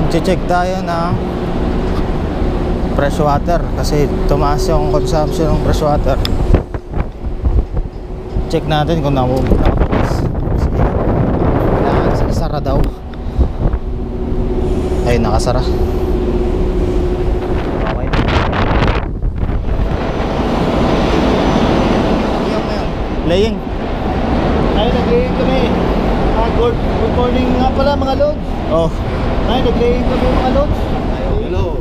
Mag-check tayo ng fresh water kasi tumaas yung consumption ng fresh water. Check natin kung nakabukas. Kailangan sara daw. Ay, nakasara. Okay. Laying. Ay, nag-laying kami. Good morning nga pala mga lods. Oh. Ay, nag-laying kami mga lods. Hello.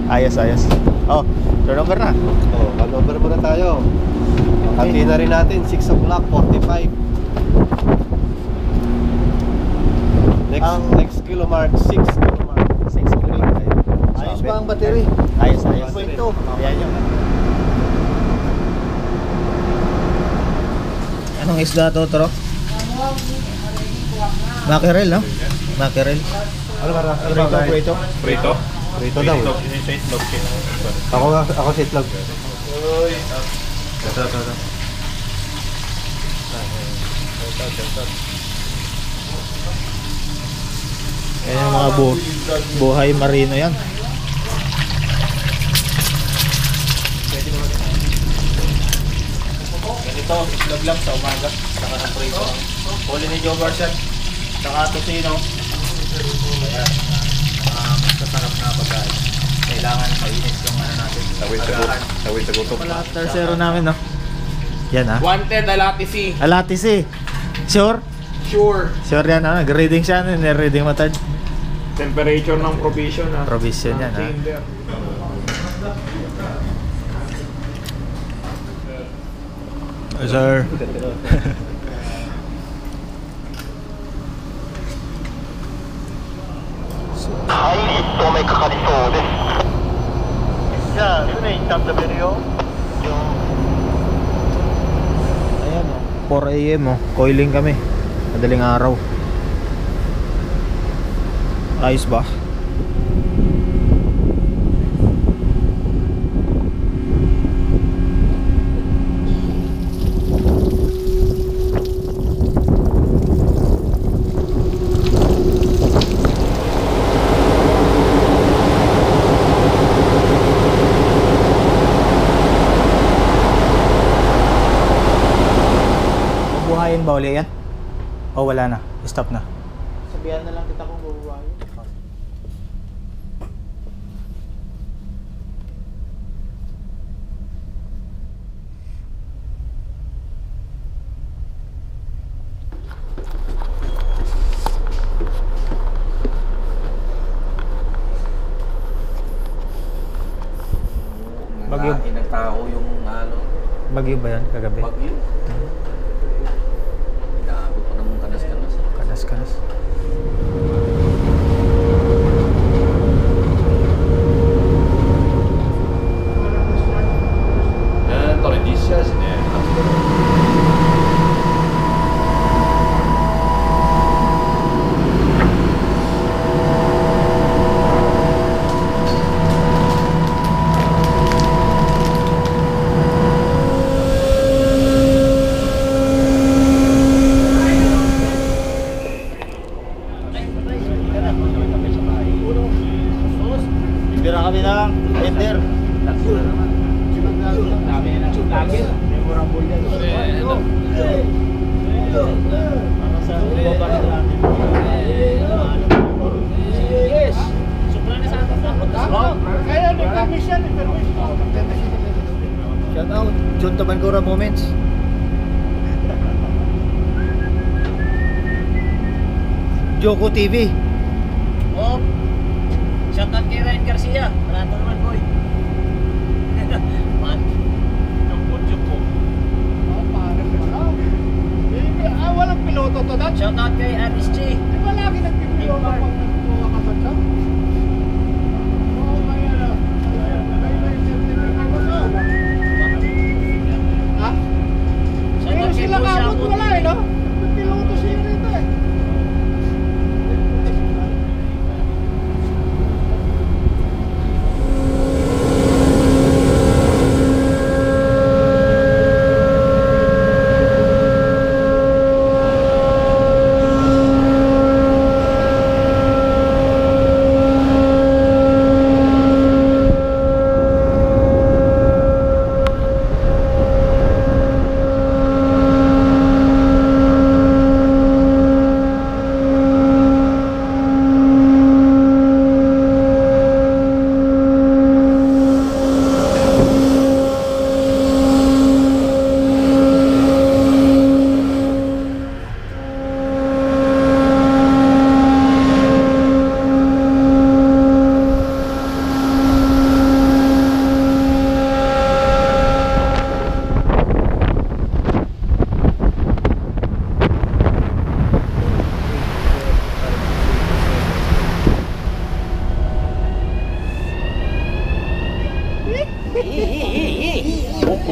Ayos, ayos. Oh, turnover na. Oh, turnover muna tayo. Kanti na rin natin, 6 o'clock, 45. Next kilo mark, 6 kilo mark. 6 km. Ayos ba ang battery? Ayos, ayos. 2.2. Ayan yun. Anong isda to, Tro? Mackerel, no? Mackerel. Ano ba? Prito. Prito? Prito daw. Yung sa itlog. Ako si itlog. Ito. Ayan yung mga buhay marino yan. Ganito, itlog lang sa umaga. Saka ng prito. Huli ni Joe Barsan. Saka tosino. Ayan. Masasarap na pagkain. Kailangan mainit yung ano natin. Tawid sa gutom. Wala after zero namin, no? Yan, ha? Wanted, Alatisi. Alatis, eh. Sure? Sure. Sure yan, ha? Nag-reading siya, reading matard. Temperature ng provision ha. Provision yan, ha? Chamber. Sir. Yeah, saan yung top the video? Ayan, oh. 4 AM, oh. Coiling kami. Madaling araw. Ayos ba? Buhayin ba uli yan? O wala na? Stop na? Sabihan na lang kita kung bubuhayin. Bagyo. Nagtao yung ano. Bagyo ba yan kagabi? Bagyo. Inaabot ko naman kanas-kanas. Kanas-kanas. Torrentisia sini. Bira kami ng tender. Memorable yan. Para sa baba natin. Yes. Supla na sa atin. Kaya nag-permission. Shout out, John Tabancora Moments. Joko TV. Oh, shoutout kay Ryan Garcia. Barato naman, boy. Man. Joko. Walang piloto to dati. Shoutout kay Aris G. Di ba lagi nagpipiloto pag nagkakasal ka? Oo, kaya na. Ha? Pero Shoutout kay sila Boy kapot Shabu. wala eh, no? Piloto siya rito eh.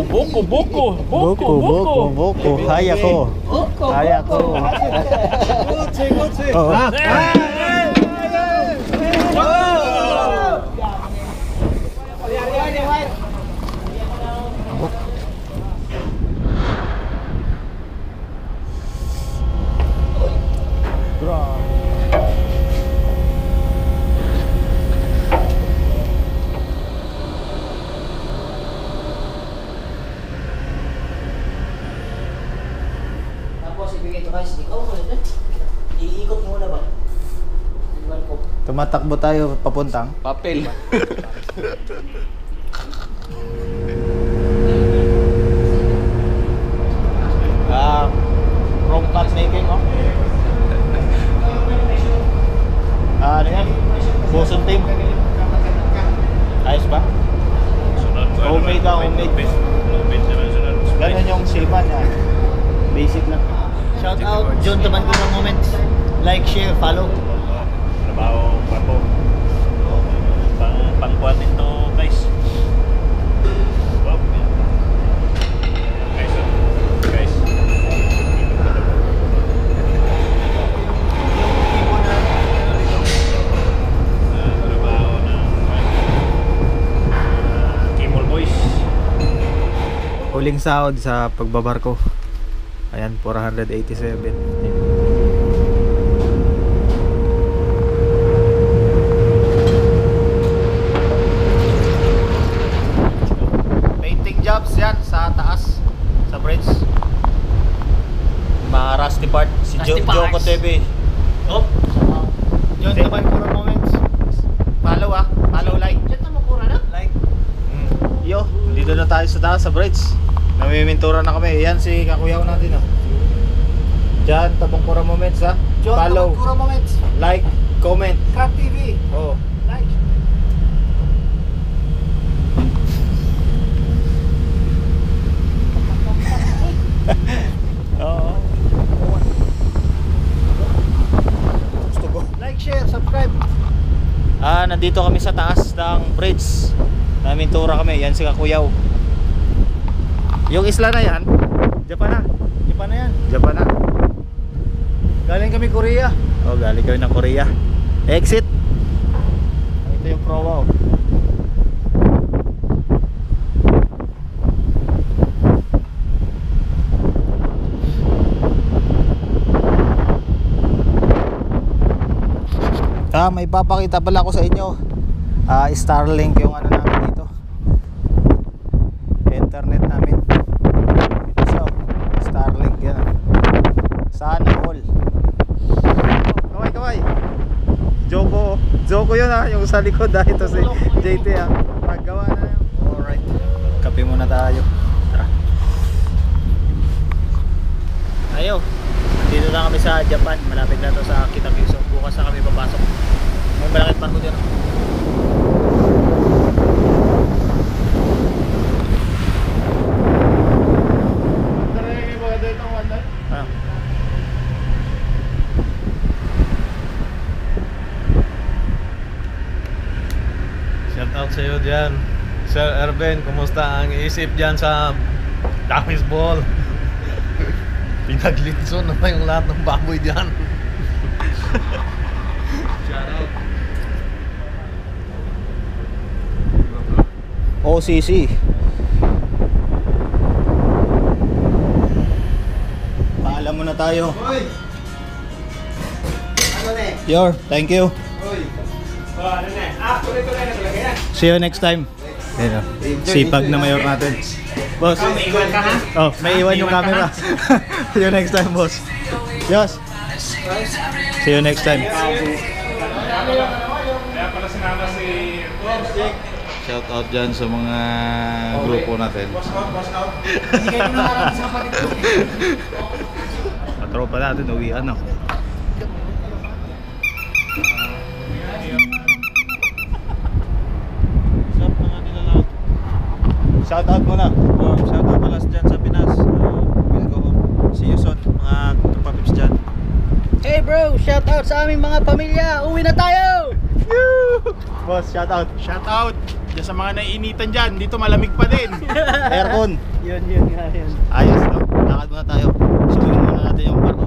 Buko. Haya ko. Haya ko. Oh. Tapos ibigay ito guys, ikaw mo nito. Iikot muna ba? Iwan ko. Tumatakbo tayo papuntang. Papel. From cut making, oh. Ano yan? Boson team. Ayos ba? Homemade ba? Homemade. Ganyan yung silpan niya. Basic lang. Shout out John Tabancura Moments. Like, share, follow. Trabaho, papo. Pangkuhan nito guys. Wow. Guys, guys. Trabaho na Kimol Boys. Huling sahod sa pagbabarko. Ayan, 487. Painting jobs yan sa taas, sa bridge. Mga rusty part. Si Rusty Joko parts. TV. Oh, John Tabancura Moments. Follow follow like. Diyan na makura na? Like. Yo, dito na tayo sa taas, sa bridge. Namimintura na kami. Yan si kakuyaw natin, oh. Diyan, Tabancura Moments, ha. Follow, Moments. like, comment. Cat TV. Oh. Like. Oo. Gusto ko. Like, share, subscribe. Nandito kami sa taas ng bridge. Namintura kami. Yan si kakuyaw. Yung isla na yan, Japan na. Japan na yan. Japan na. Galing kami Korea. Oh, galing kami ng Korea. Exit. Ito yung prowa, oh. May papakita pala ako sa inyo. Starlink yung ano namin dito. Internet namin. Ito siya, oh. Starlink yan. Sana all. Kaway. Joko yun, yung sa likod, ito si JT, Paggawa na yun. Alright. Kape muna tayo. Tara. Ayo. Dito na kami sa Japan. Malapit na to sa Kitakyushu. Bukas na kami papasok. May malakit pa ko dyan. Shout out sa iyo dyan. Sir Erben, kumusta ang isip dyan sa Damis Ball? Pinaglitso na yung lahat ng baboy dyan. Shout out. OCC. Paalam muna tayo. Thank you. See you next time. Ayan, sipag na mayor natin. Boss. May iwan ka, ha? Oh, may iwan yung camera. See you next time, boss. Yes. See you next time. Shout out dyan sa mga grupo natin. Patropa natin, uwian na. Shout out muna. Shout out malas dyan sa Pinas. We'll go home. See you soon, mga tropa-pips dyan. Hey bro, shout out sa aming mga pamilya. Uwi na tayo! Boss, shout out. Shout out. Diyan sa mga naiinitan dyan, dito malamig pa din. Aircon. Yun nga yun. Ayos, no? Lakad muna tayo. Subukin muna natin yung barko.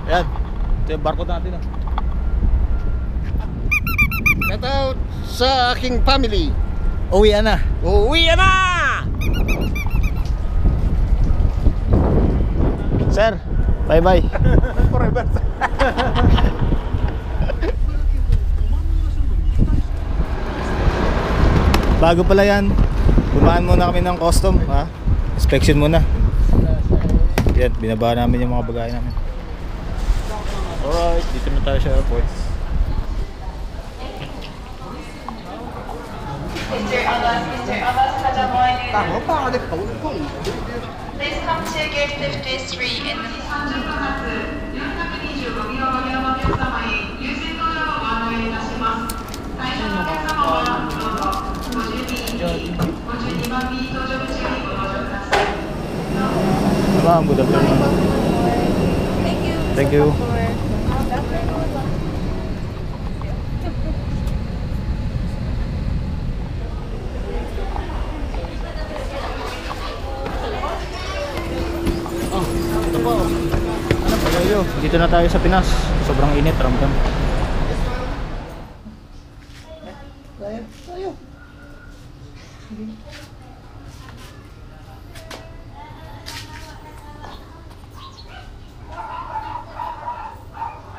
Ayan. Ito yung barko natin, ah. Shout out sa aking family. Uwi na. Uwi na! Sir, bye-bye. Forever. Bago pala yan, bumaan muna kami ng custom, ha? Inspection muna. Yan, binaba namin yung mga bagay namin. Alright, dito na tayo sa airport. Tama pa, nagpaulog ko. Please come to gate 53 in the Ma'am, good afternoon. Thank you. Ayo, dito na tayo sa Pinas. Sobrang init, ramdam. Tayo.